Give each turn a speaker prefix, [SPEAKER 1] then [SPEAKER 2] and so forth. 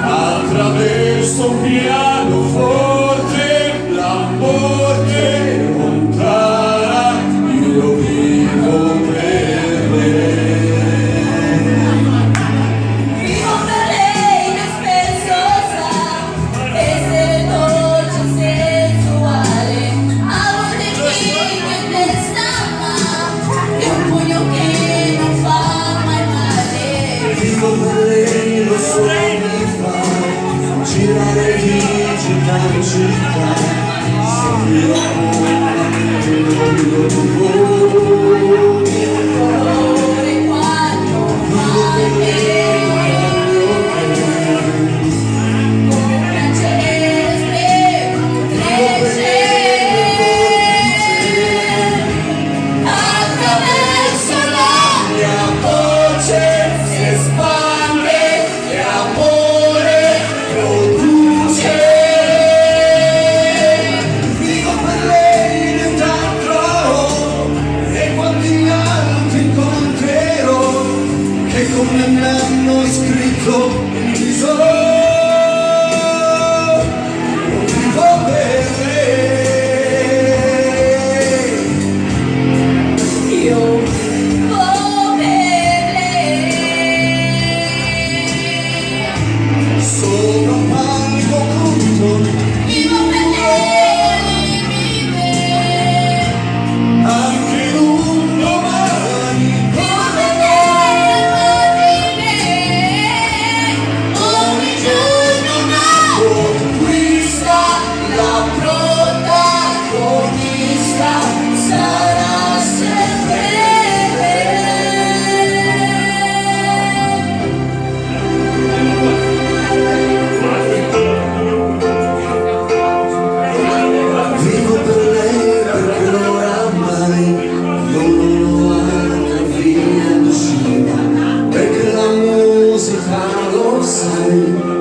[SPEAKER 1] Attraverso un pianoforte, la morte lontana, io vivo per lei.
[SPEAKER 2] Vivo per lei, che spesso sa essere dolce e sensuale. A volte figlio in testa, ma è un pugno che non fa mai male.
[SPEAKER 1] Vivo per lei, lo so, mi fa girare di città in città, seguire il
[SPEAKER 2] Colore quando fa il con piacere estremo cresce attraverso la
[SPEAKER 1] mia voce si espande e amore produce. Vivo per lei dentro e quanti altri incontrerò che come me hanno scritto in viso. Vivo per lei.
[SPEAKER 2] io vivo per lei.
[SPEAKER 1] Sopra un palco conto,
[SPEAKER 2] Vivo per lei, vive.
[SPEAKER 1] anche in un domani,
[SPEAKER 2] Vivo per lei, vive. Ogni giorno una
[SPEAKER 1] conquista,
[SPEAKER 2] la protagonista sarà sempre
[SPEAKER 1] vivo per lei perché oramai non ho altra via d'uscita, perché la musica lo sai.